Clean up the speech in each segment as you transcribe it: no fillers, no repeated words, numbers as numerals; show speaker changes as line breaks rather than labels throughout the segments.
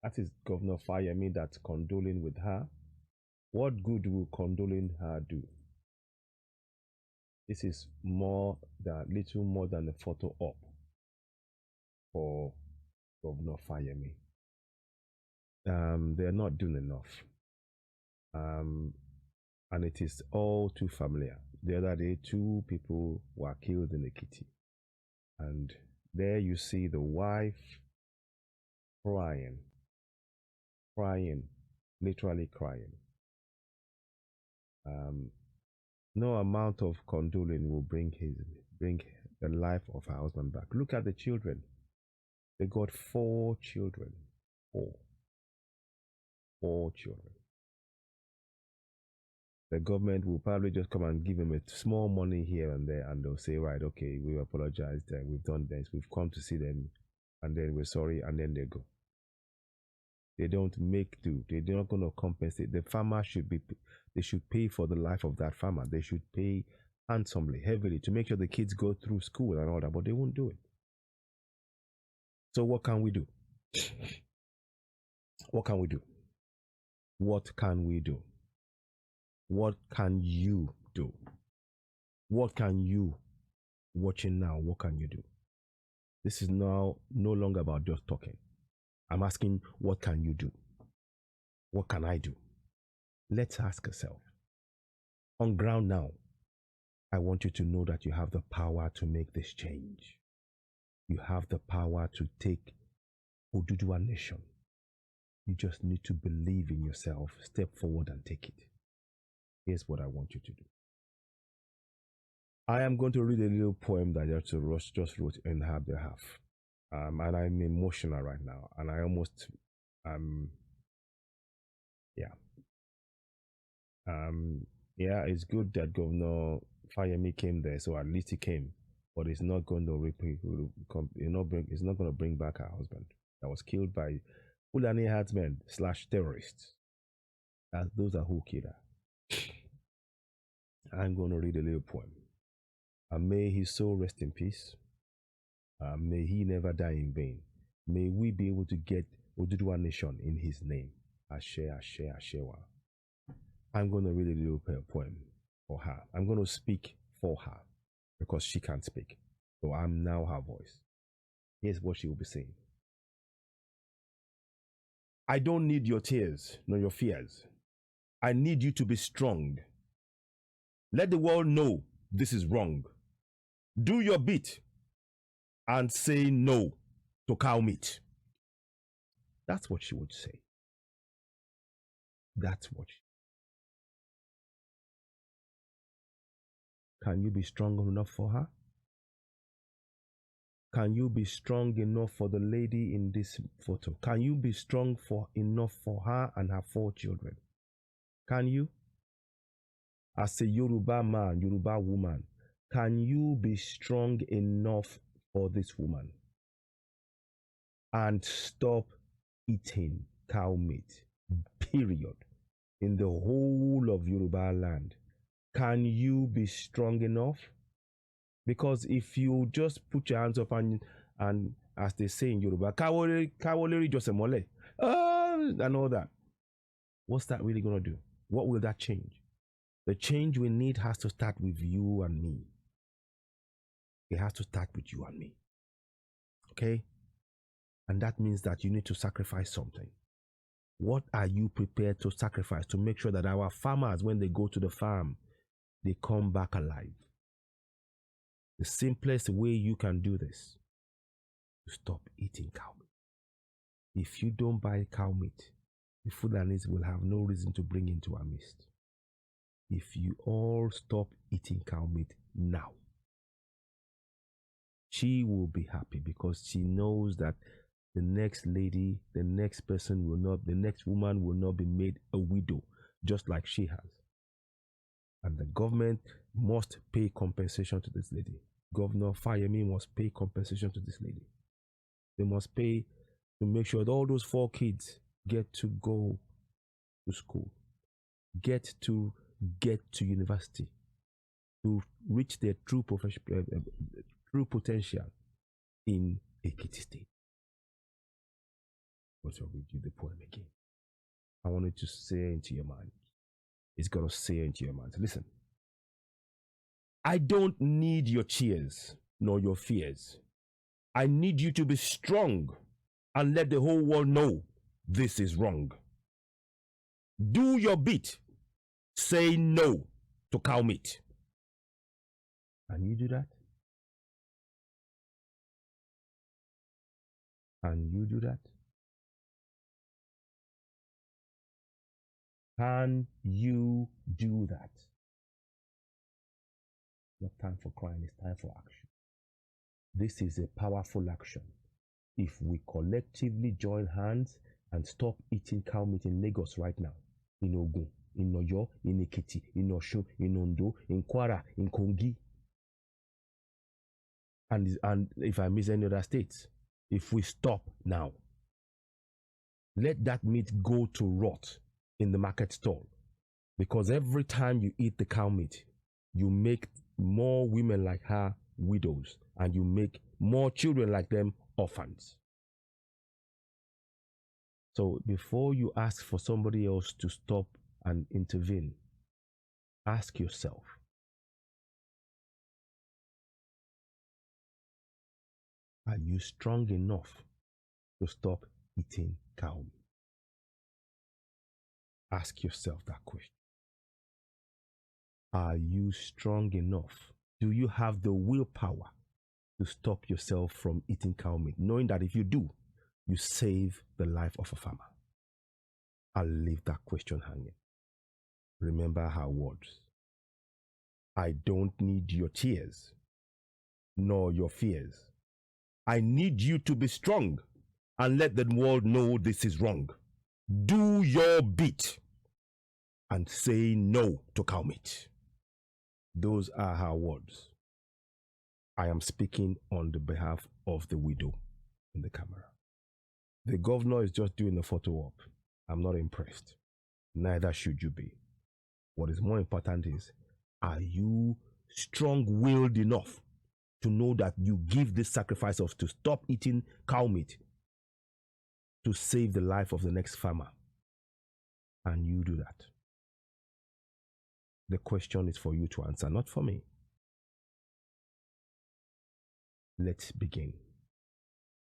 That is Governor Fayemi that's condoling with her. What good will condoling her do? This is little more than a photo op for Governor Fayemi. They're not doing enough. And it is all too familiar. The other day, 2 people were killed in Ekiti. And there you see the wife crying, literally crying. No amount of condoling will bring the life of her husband back. Look at the children. They got 4 children. Four children. The government will probably just come and give him a small money here and there, and they'll say, right, okay, we apologized, we've done this, we've come to see them, and then we're sorry, and then they go. They don't make do. They're not going to compensate. The farmer they should pay for the life of that farmer. They should pay handsomely, heavily, to make sure the kids go through school and all that, but they won't do it. So what can we do? What can we do? What can we do? What can you do? What can you, watching now, what can you do? This is now no longer about just talking. I'm asking, what can you do? What can I do? Let's ask ourselves. On ground now, I want you to know that you have the power to make this change. You have the power to take Oduduwa Nation. You just need to believe in yourself, step forward and take it. Here's what I want you to do. I am going to read a little poem that I just wrote in her behalf. And I'm emotional right now. And I almost, it's good that Governor Fayemi came there, so at least he came. But it's not going to it's not going to bring back her husband that was killed by Fulani herdsmen / terrorists. Those are who killed her. I'm going to read a little poem. And may his soul rest in peace. May he never die in vain. May we be able to get Oduduwa Nation in his name. Ashe, Ashe, Ashewa. I'm going to read a little poem for her. I'm going to speak for her because she can't speak. So I'm now her voice. Here's what she will be saying. I don't need your tears nor your fears. I need you to be strong. Let the world know this is wrong. Do your bit and say no to cow meat. That's what she would say. That's what Can you be strong enough for her? Can you be strong enough for the lady in this photo? Can you be strong enough for her and her 4 children? Can you? As a Yoruba man, Yoruba woman, can you be strong enough for this woman? And stop eating cow meat, period. In the whole of Yoruba land. Can you be strong enough? Because if you just put your hands up and as they say in Yoruba, kawoleri josemole, and all that, what's that really going to do? What will that change? The change we need has to start with you and me. It has to start with you and me. Okay? And that means that you need to sacrifice something. What are you prepared to sacrifice to make sure that our farmers, when they go to the farm, they come back alive? The simplest way you can do this is to stop eating cow meat. If you don't buy cow meat, the Fulanis will have no reason to bring into our midst. If you all stop eating cow meat now, she will be happy because she knows that the next lady, the next woman will not be made a widow just like she has. And the government must pay compensation to this lady. Governor Fayemi must pay compensation to this lady. They must pay to make sure that all those 4 kids get to go to school, get to university, to reach their true potential in Ekiti State. to read you the poem again. I want it to say into your mind. It's got to say into your mind. Listen. I don't need your cheers nor your fears. I need you to be strong and let the whole world know this is wrong. Do your bit. Say no to cow meat. And you do that? And you do that? Can you do that? Not time for crying, it's time for action. This is a powerful action. If we collectively join hands and stop eating cow meat in Lagos right now, in Ogun, in Oyo, in Ekiti, in Osun, in Ondo, in Kwara, in Kogi, and if I miss any other states, if we stop now, let that meat go to rot in the market stall, because every time you eat the cow meat, you make more women like her widows, and you make more children like them orphans. So before you ask for somebody else to stop and intervene, ask yourself, are you strong enough to stop eating cow meat? Ask yourself that question. Are you strong enough? Do you have the willpower to stop yourself from eating cow meat, knowing that if you do, you save the life of a farmer? I'll leave that question hanging. Remember her words. I don't need your tears, nor your fears. I need you to be strong and let the world know this is wrong. Do your bit and say no to cow meat. Those are her words. I am speaking on the behalf of the widow in the camera. The governor is just doing a photo op. I'm not impressed. Neither should you be. What is more important is, are you strong-willed enough to know that you give this sacrifice of to stop eating cow meat to save the life of the next farmer? And you do that. The question is for you to answer, not for me. Let's begin.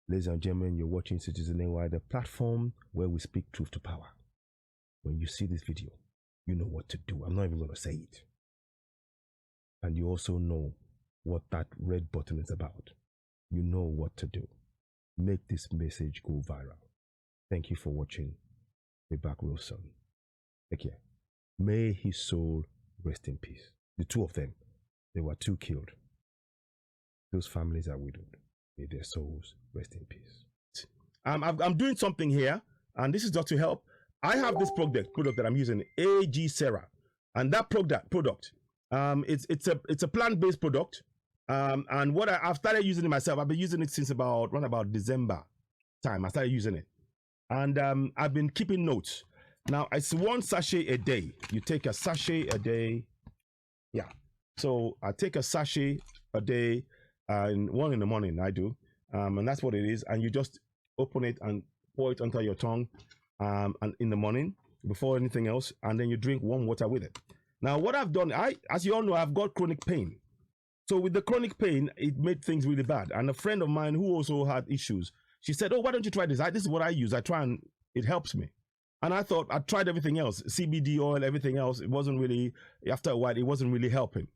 Ladies and gentlemen, you're watching Citizen AY, the platform where we speak truth to power. When you see this video, you know what to do. I'm not even going to say it. And you also know what that red button is about. You know what to do. Make this message go viral. Thank you for watching. Be back real soon. Take care. May his soul rest in peace. The two of them, they were two killed. Those families are widowed. May their souls rest in peace. I'm doing something here, and this is just to help. I have this product that I'm using, AG Sarah, and that product, it's a plant-based product, and what I've started using it myself. I've been using it since around about December time. I started using it, and I've been keeping notes. Now it's 1 sachet a day. You take a sachet a day, yeah. So I take a sachet a day, and 1 in the morning I do, and that's what it is. And you just open it and pour it under your tongue, and in the morning before anything else, and then you drink warm water with it. Now what I've done, as you all know, I've got chronic pain. So with the chronic pain, it made things really bad. And a friend of mine who also had issues, she said, "Oh, why don't you try this? This is what I use. I try and it helps me." And I thought, I tried everything else, CBD oil, everything else. It wasn't really, after a while, it wasn't really helping.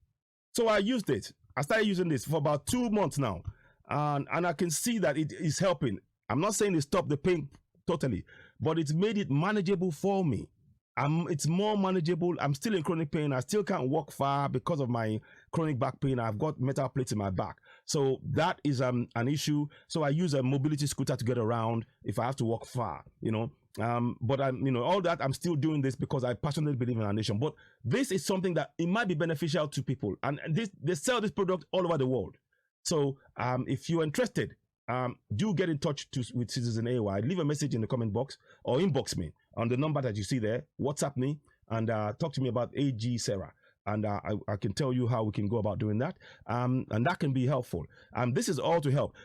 So I used it. I started using this for about 2 months now. And I can see that it is helping. I'm not saying it stopped the pain totally, but it's made it manageable for me. It's more manageable. I'm still in chronic pain. I still can't walk far because of my chronic back pain. I've got metal plates in my back. So that is an issue. So I use a mobility scooter to get around if I have to walk far, you know. But all that, I'm still doing this because I passionately believe in our nation. But this is something that it might be beneficial to people. And they sell this product all over the world. So if you're interested, do get in touch with Citizen AY. Leave a message in the comment box or inbox me on the number that you see there. WhatsApp me and talk to me about AG Sarah. And I can tell you how we can go about doing that. And that can be helpful. This is all to help.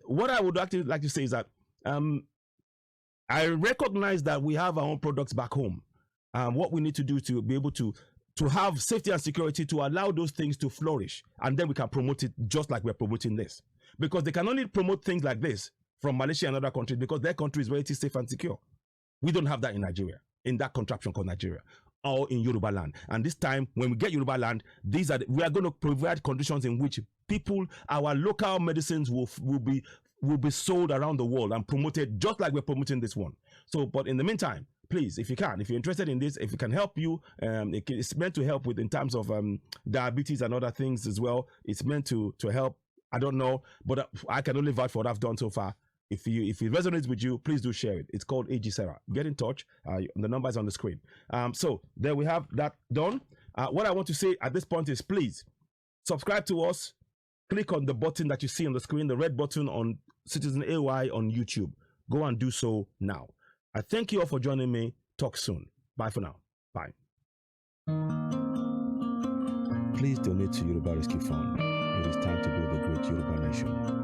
What I would actually like to say is that I recognize that we have our own products back home. What we need to do to be able to have safety and security to allow those things to flourish, and then we can promote it just like we're promoting this. Because they can only promote things like this from Malaysia and other countries because their country is very safe and secure. We don't have that in Nigeria, in that contraption called Nigeria, or in Yoruba land. And this time, when we get Yoruba land, we are going to provide conditions in which people, our local medicines will be sold around the world and promoted just like we're promoting this one. So, but in the meantime, please, if you're interested in this, if it can help you, it's meant to help with in terms of diabetes and other things as well. It's meant to help. I don't know, but I can only vouch for what I've done so far. If it resonates with you, please do share it. It's called AG Sarah. Get in touch. The number is on the screen. So there we have that done. What I want to say at this point is please subscribe to us. Click on the button that you see on the screen, the red button on Citizen AY on YouTube. Go and do so now. I thank you all for joining me. Talk soon. Bye for now. Bye. Please donate to Yoruba Rescue Fund. It is time to build a great Yoruba nation.